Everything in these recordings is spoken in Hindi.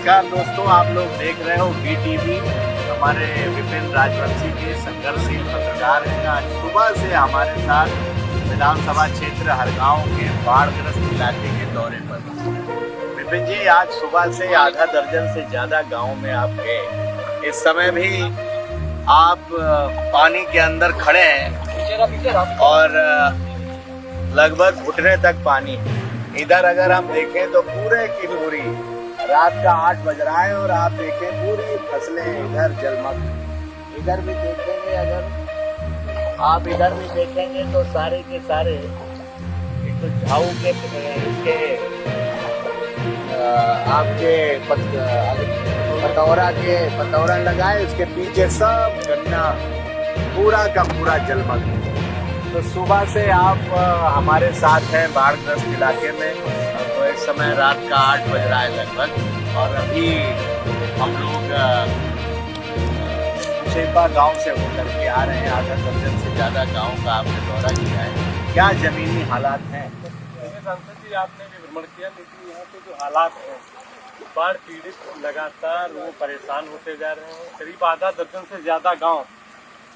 नमस्कार दोस्तों, आप लोग देख रहे हो BTV। हमारे विपिन राजवंशी के संघर्षशील पत्रकार हैं। आज सुबह से हमारे साथ विधानसभा क्षेत्र हरगांव के बाढ़ग्रस्त इलाके के दौरे पर। विपिन जी, आज सुबह से आधा दर्जन से ज़्यादा गांव में आप गए। इस समय भी आप पानी के अंदर खड़े हैं और लगभग घुटने तक पानी है। इधर अगर हम देखें तो पूरे की पूरी रात का 8 बज रहा है और आप देखें पूरी फसलें इधर जलमग्न। इधर भी देखेंगे, अगर आप इधर भी देखेंगे तो सारे के सारे एक तो झाऊ के इसके आपके पतौरा लगाए, उसके पीछे सब गन्ना पूरा का पूरा जलमग्न। तो सुबह से आप हमारे साथ हैं बाढ़ग्रस्त इलाके में। तो इस समय रात का 8 बज रहा है लगभग, और अभी हम लोग शेपा गांव से होकर के आ रहे हैं। आधा दर्जन से ज़्यादा गांव का आपने दौरा किया है। क्या जमीनी हालात हैं? सांसद जी, आपने भी भ्रमण किया, लेकिन यहाँ पे जो हालात हैं, बाढ़ पीड़ित लगातार वो परेशान होते जा रहे हैं। करीब आधा दर्जन से ज़्यादा गांव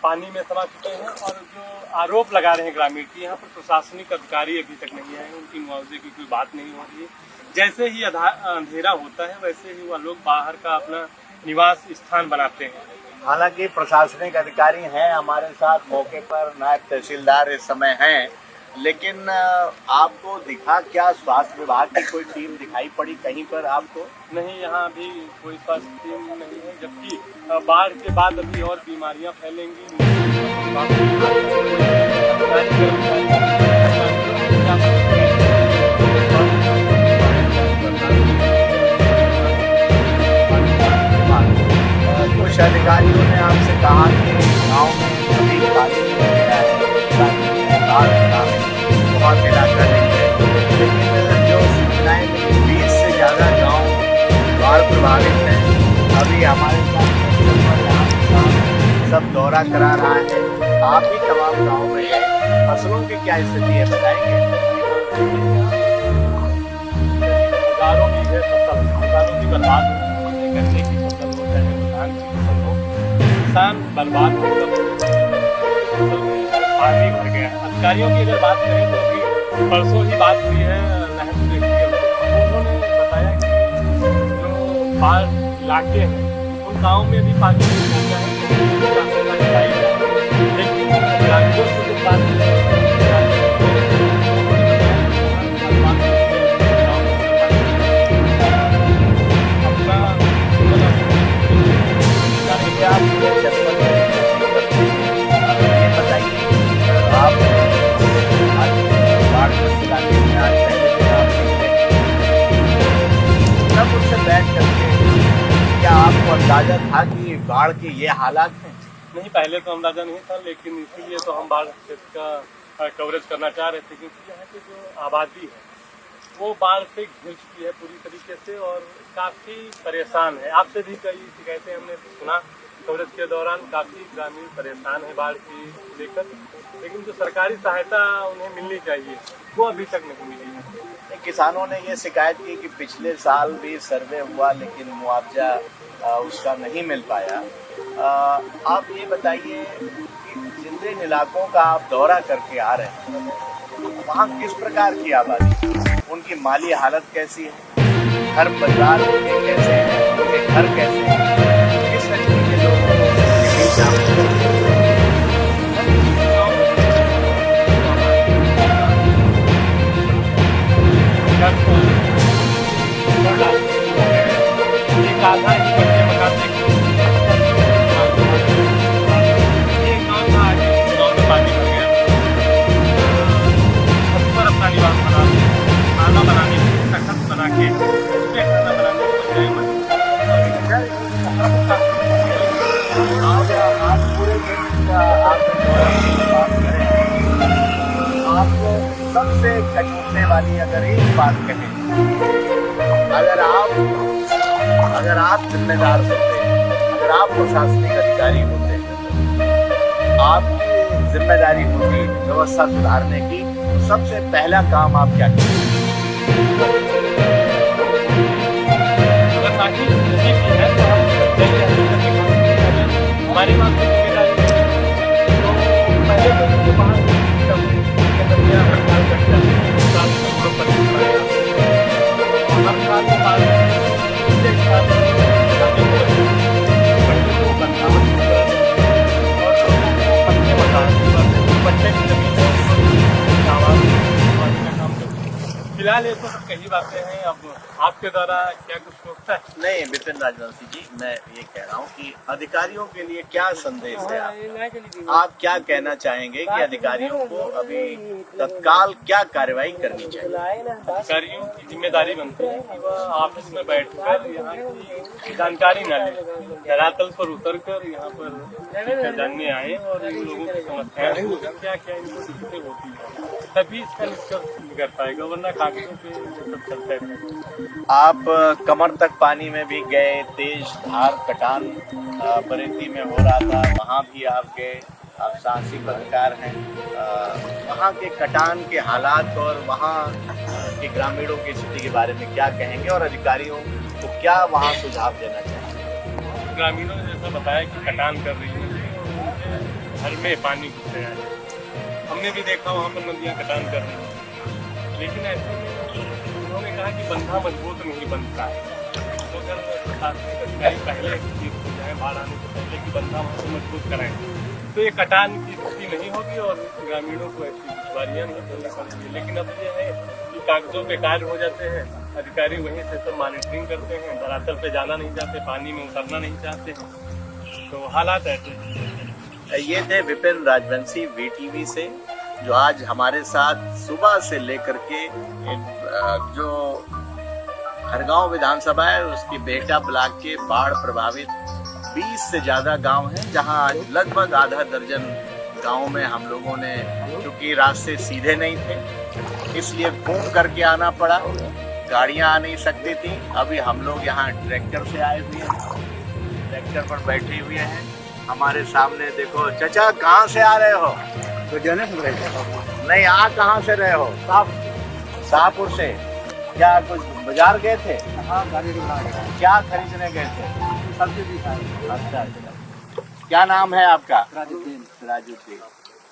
पानी में समा चुके हैं। और जो आरोप लगा रहे हैं ग्रामीण की, यहाँ पर प्रशासनिक अधिकारी अभी तक नहीं आए, उनकी मुआवजे की कोई बात नहीं हो रही है। जैसे ही अंधेरा होता है वैसे ही वह लोग बाहर का अपना निवास स्थान बनाते हैं। हालांकि प्रशासनिक अधिकारी हैं हमारे साथ मौके पर, नायब तहसीलदार इस समय हैं, लेकिन आपको दिखा क्या स्वास्थ्य विभाग की कोई टीम दिखाई पड़ी कहीं पर आपको? नहीं, यहाँ अभी कोई स्वास्थ्य टीम नहीं है, जबकि बाढ़ के बाद अभी और बीमारियाँ फैलेंगी। कुछ अधिकारियों ने आपसे कहा कि गाँव में अभी खाली हो गया है, बहुत इलाका नहीं है, लेकिन जो सूचनाएं 20 से ज़्यादा गांव बाढ़ प्रभावित हैं। अभी हमारे साथ सब दौरा करा रहा है। आप भी तमाम गाँव में हैं, फसलों की क्या स्थिति है बताएंगे? हजारों बीघे फसल किसानों की बर्बाद हो, गन्ने की फसल हो, चाहे धान की फसल हो, किसान बर्बाद हो, फसल में पानी भर गया। अधिकारियों की अगर बात करें तो अभी परसों ही बात हुई है नहर उन्होंने बताया कि जो बाढ़ इलाके हैं उन गाँव में भी पानी हो गया है, लेकिन अधिकारियों से जो बात आपको अंदाजा था कि बाढ़ के ये हालात हैं? नहीं, पहले तो अंदाजा नहीं था, लेकिन इसीलिए तो हम बाढ़ क्षेत्र का कवरेज करना चाह रहे थे, क्योंकि यहाँ की जो आबादी है वो बाढ़ से घिर चुकी है पूरी तरीके से और काफ़ी परेशान है। आपसे भी कई शिकायतें हमने सुना कवरेज के दौरान, काफ़ी ग्रामीण परेशान है बाढ़ की लेकर, लेकिन जो सरकारी सहायता उन्हें मिलनी चाहिए वो अभी तक नहीं मिली है। किसानों ने ये शिकायत की कि पिछले साल भी सर्वे हुआ लेकिन मुआवजा उसका नहीं मिल पाया। आप ये बताइए कि जिन जिन इलाकों का आप दौरा करके आ रहे हैं, वहाँ किस प्रकार की आबादी, उनकी माली हालत कैसी है, घर बाजार उनके कैसे हैं, उनके घर कैसे हैं, किस तरीके के लोगों के बीच आप आधा ही बच्चे मकान देखते ये गाँव था, आगे गाँव में पानी भर गया। छत पर अपना निवास बना, खाना बनाने की सखत बना के उसमें खाना बनाने की बजाय आज पूरे दिन आपको सबसे खटने वाली अगर एक बात कहें, अगर आप जिम्मेदार होते, अगर आप प्रशासनिक अधिकारी होते, आपकी जिम्मेदारी होती व्यवस्था सुधारने की, तो सबसे पहला काम आप क्या करें? फिलहाल ये तो सब कही बातें हैं, अब आपके द्वारा क्या कुछ सोचता है? नहीं विपिन राजवंशी जी, मैं ये कह रहा हूँ कि अधिकारियों के लिए क्या संदेश है आप क्या कहना चाहेंगे कि अधिकारियों को अभी तत्काल क्या कार्रवाई करनी चाहिए? अधिकारियों की जिम्मेदारी बनती है कि वह ऑफिस में बैठकर यहाँ की जानकारी न ले, धरातल पर उतर कर यहाँ पर जानने आए और इन लोगों की समस्याएं क्या क्या इनको दिक्कतें होती है, तभी इसका निष्कर्ष कर पाएगा, वरना कागजों पे सब चलता है। आप कमर तक पानी में भी गए, तेज धार कटान बरेती में हो रहा था, वहाँ भी आप गए, आप साहसी पत्रकार हैं, वहाँ के कटान के हालात और वहाँ के ग्रामीणों की स्थिति के बारे में क्या कहेंगे और अधिकारियों को क्या वहाँ सुझाव देना चाहिए? ग्रामीणों ने जैसा बताया कि कटान कर रही है, घर में पानी घुस रहा है, हमने भी देखा वहाँ पर नदियाँ कटान कर रही हैं, लेकिन ऐसे में उन्होंने कहा कि बंधा मजबूत नहीं बनता है, तो अगर शासनिक अधिकारी पहले ठीक हो जाए बाढ़ आने से पहले कि बंधा वहाँ मजबूत कराएं तो ये कटान की स्थिति नहीं होगी और ग्रामीणों को ऐसी दुश्वारियाँ नहीं झेलनी पड़ेगी। लेकिन अब ये है कि कागजों पे कार्य हो जाते हैं, अधिकारी वहीं से सब मॉनिटरिंग करते हैं, धरातल पे जाना नहीं चाहते, पानी में उतरना नहीं चाहते हैं, तो हालात ऐसे। ये थे विपिन राजवंशी वीटीवी से, जो आज हमारे साथ सुबह से लेकर के जो हरगांव विधानसभा है उसकी बेहटा ब्लॉक के बाढ़ प्रभावित 20 से ज्यादा गांव हैं, जहां आज लगभग आधा दर्जन गांव में हम लोगों ने, क्योंकि रास्ते सीधे नहीं थे इसलिए घूम करके आना पड़ा, गाड़ियां आ नहीं सकती थी। अभी हम लोग यहाँ ट्रैक्टर से आए हुए हैं, ट्रैक्टर पर बैठे हुए हैं। हमारे सामने देखो, चाचा कहाँ से आ रहे हो? तो जाने से रहे नहीं, आ कहाँ से रहे हो? शाहपुर से। क्या कुछ बाजार गए थे? हाँ, गाड़ी उड़ा क्या खरीदने गए थे? सब्जी भी खाई। अच्छा अच्छा। क्या नाम है आपका? राजूद्दीन।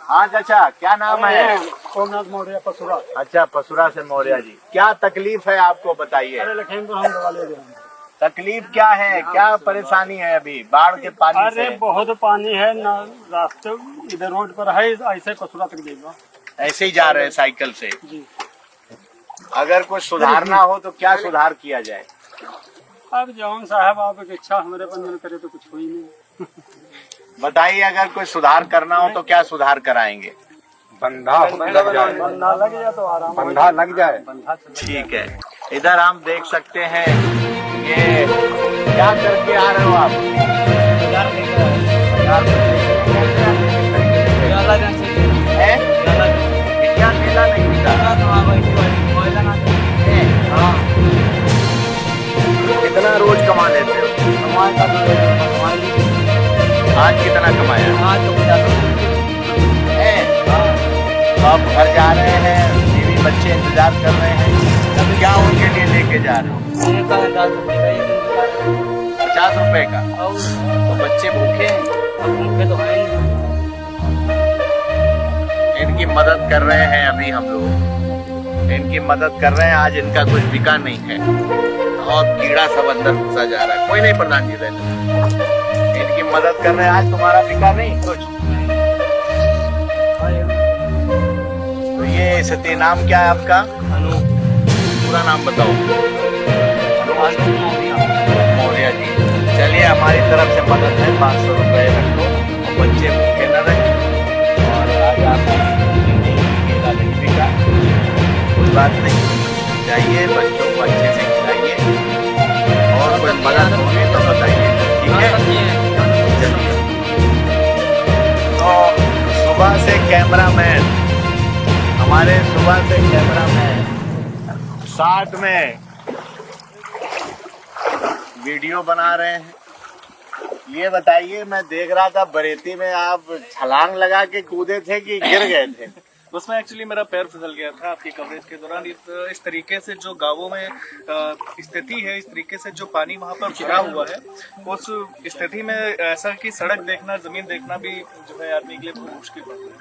हाँ चाचा, क्या नाम है? सोमनाथ मौर्य पसुरा। अच्छा, पसुरा से मौर्य जी। क्या तकलीफ है आपको बताइए? अरे लखीमपुर हम दवा ले रहे हैं। तकलीफ क्या है, क्या परेशानी है अभी बाढ़ के पानी अरे से? बहुत पानी है ना, रास्ते इधर रोड पर है, ऐसे पसुरा तक देगा। ऐसे ही जा रहे हैं साइकिल से। जी। अगर कुछ सुधारना हो तो क्या सुधार किया जाए? अब जवान साहब आपकी इच्छा हमारे बंधन करे तो कुछ हुई नहीं। बताइए, अगर कुछ सुधार करना हो तो क्या सुधार कराएंगे? बंधा लग जाए तो आराम, बंधा लग जाए। ठीक है, इधर हम देख सकते हैं, ये क्या करके आ रहे हो आप? क्या मेला नहीं मिला? कितना रोज कमा लेते हो? आज कितना कमाया? तो आप घर जा रहे हैं, बीवी बच्चे इंतजार कर रहे हैं, क्या उनके लिए लेके जा रहे हो? 50 रुपए का। तो बच्चे भूखे हैं, इनकी मदद कर रहे हैं। अभी हम लोग इनकी मदद कर रहे हैं। आज इनका कुछ बिका नहीं है और कीड़ा सब अंदर घुसा जा रहा है। कोई नहीं प्रधान जी, रहने, इनकी मदद कर रहे हैं। आज तुम्हारा बिका नहीं कुछ? तो ये स्थिति। नाम क्या है आपका? पूरा नाम बताओ। मौर्य जी। चलिए, हमारी तरफ से मदद है, 500 रुपए रखो और बच्चे भूखे न रहे। और आज आप केला नहीं बिका, कोई बात नहीं, जाइए बच्चों को अच्छे से खिलाइए और कोई मदद होगी तो बताइए, ठीक है? चलिए। तो सुबह से कैमरामैन, हमारे सुबह से कैमरामैन साथ में वीडियो बना रहे हैं। ये बताइए, मैं देख रहा था बरेती में आप छलांग लगा के कूदे थे कि गिर गए थे? उसमें एक्चुअली मेरा पैर फिसल गया था आपकी कवरेज के दौरान। इस तरीके से जो गांवों में स्थिति है, इस तरीके से जो पानी वहां पर भरा हुआ है, उस स्थिति में ऐसा कि सड़क देखना, जमीन देखना भी जो है आदमी के लिए बहुत मुश्किल पड़ता है,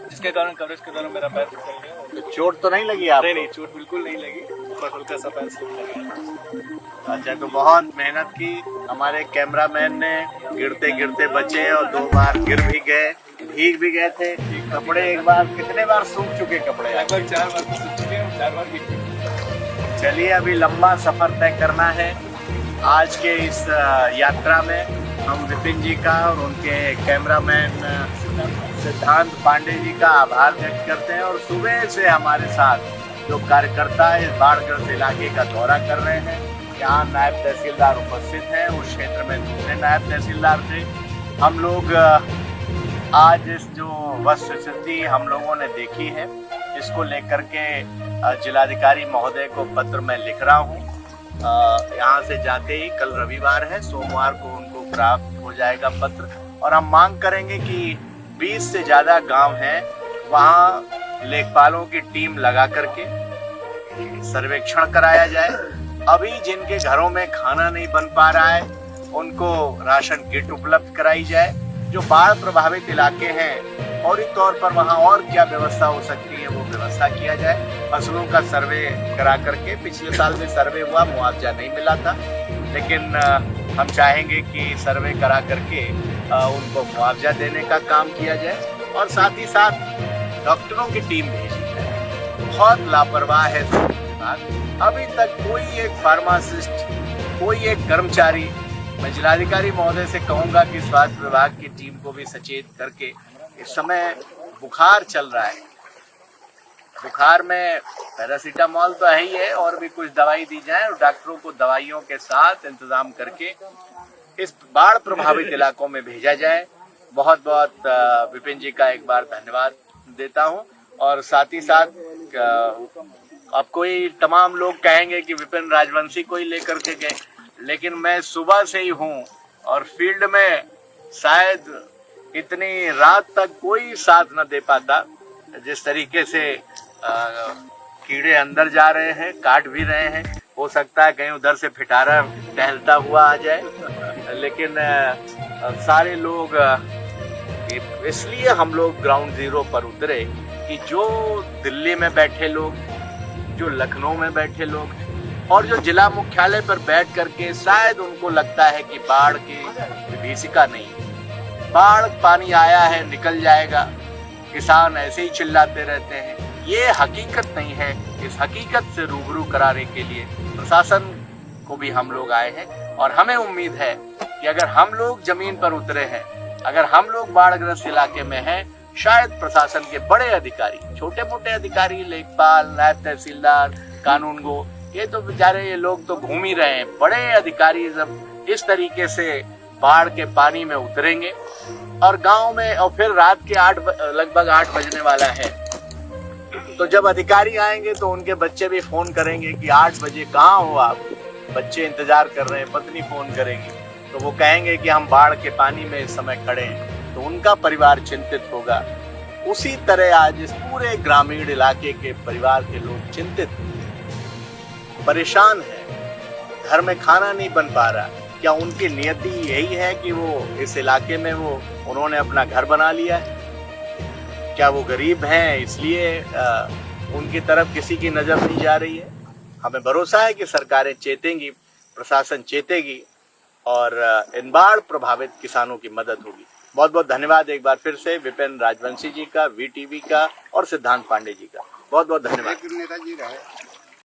जिसके कारण कवरेज के दौरान मेरा पैर फिसल गया। तो चोट तो नहीं लगी आपको? नहीं, चोट बिल्कुल नहीं लगी, पर हल्का सा पैर फिसल गया। अच्छा, तो बहुत मेहनत की हमारे कैमरामैन ने, गिरते गिरते बचे और 2 बार गिर भी गए, भीग भी गए थे। कपड़े एक बार, कितने बार सूख चुके कपड़े? लगभग 4 बार तो सूख चुके हैं, 4 बार भीग चुके हैं। चलिए अभी लंबा सफर तय करना है। आज के इस यात्रा में हम विपिन जी का और उनके कैमरामैन सिद्धांत पांडे जी का आभार व्यक्त करते हैं। और सुबह से हमारे साथ जो कार्यकर्ता इस बाढ़ग्रस्त इलाके का दौरा कर रहे हैं, यहाँ नायब तहसीलदार उपस्थित हैं, उस क्षेत्र में दूसरे नायब तहसीलदार थे। हम लोग आज इस जो वस्तु स्थिति हम लोगों ने देखी है, इसको लेकर के जिलाधिकारी महोदय को पत्र मैं लिख रहा हूँ। यहाँ से जाते ही, कल रविवार है, सोमवार को उनको प्राप्त हो जाएगा पत्र, और हम मांग करेंगे कि 20 से ज़्यादा गांव हैं, वहाँ लेखपालों की टीम लगा करके सर्वेक्षण कराया जाए। अभी जिनके घरों में खाना नहीं बन पा रहा है, उनको राशन किट उपलब्ध कराई जाए। जो बाढ़ प्रभावित इलाके हैं, फौरी तौर पर वहाँ और क्या व्यवस्था हो सकती है, वो व्यवस्था किया जाए। फसलों का सर्वे करा करके, पिछले साल भी सर्वे हुआ, मुआवजा नहीं मिला था, लेकिन हम चाहेंगे कि सर्वे करा करके उनको मुआवजा देने का काम किया जाए। और साथ ही साथ डॉक्टरों की टीम भेजी जाए। बहुत लापरवाह है विभाग। अभी तक कोई एक फार्मासिस्ट, कोई एक कर्मचारी, मैं जिलाधिकारी महोदय से कहूंगा कि स्वास्थ्य विभाग की टीम को भी सचेत करके, इस समय बुखार चल रहा है, बुखार में पैरासीटामोल तो है ही है, और भी कुछ दवाई दी जाए, और डॉक्टरों को दवाइयों के साथ इंतजाम करके इस बाढ़ प्रभावित इलाकों में भेजा जाए। बहुत बहुत विपिन जी का एक बार धन्यवाद देता हूं। और साथ ही साथ अब कोई तमाम लोग कहेंगे कि विपिन राजवंशी को ही लेकर के गए, लेकिन मैं सुबह से ही हूं और फील्ड में शायद इतनी रात तक कोई साथ न दे पाता। जिस तरीके से कीड़े अंदर जा रहे हैं, काट भी रहे हैं, हो सकता है कहीं उधर से फिटारा टहलता हुआ आ जाए, लेकिन सारे लोग, इसलिए हम लोग ग्राउंड जीरो पर उतरे कि जो दिल्ली में बैठे लोग, जो लखनऊ में बैठे लोग, और जो जिला मुख्यालय पर बैठ करके शायद उनको लगता है कि बाढ़ की विभीषिका नहीं, बाढ़ पानी आया है निकल जाएगा, किसान ऐसे ही चिल्लाते रहते हैं, ये हकीकत नहीं है। इस हकीकत से रूबरू कराने के लिए प्रशासन को भी हम लोग आए हैं, और हमें उम्मीद है कि अगर हम लोग जमीन पर उतरे हैं, अगर हम लोग बाढ़ग्रस्त इलाके में हैं, शायद प्रशासन के बड़े अधिकारी, छोटे मोटे अधिकारी, लेखपाल, नायब तहसीलदार, कानूनगो, ये तो बेचारे ये लोग तो घूम ही रहे हैं। बड़े अधिकारी जब इस तरीके से बाढ़ के पानी में उतरेंगे और गांव में, और फिर रात के लगभग 8 बजने वाला है, तो जब अधिकारी आएंगे तो उनके बच्चे भी फोन करेंगे कि 8 बजे कहाँ हो आप, बच्चे इंतजार कर रहे हैं, पत्नी फोन करेगी, तो वो कहेंगे कि हम बाढ़ के पानी में इस समय खड़े हैं, तो उनका परिवार चिंतित होगा। उसी तरह आज इस पूरे ग्रामीण इलाके के परिवार के लोग चिंतित, परेशान है, घर में खाना नहीं बन पा रहा। क्या उनकी नियति यही है कि वो इस इलाके में उन्होंने अपना घर बना लिया है? क्या वो गरीब हैं इसलिए उनकी तरफ किसी की नजर नहीं जा रही है? हमें भरोसा है कि सरकारें चेतेंगी, प्रशासन चेतेगी, और इन बाढ़ प्रभावित किसानों की मदद होगी। बहुत बहुत धन्यवाद एक बार फिर से विपिन राजवंशी जी का, वीटीवी का, और सिद्धांत पांडे जी का। बहुत बहुत धन्यवाद।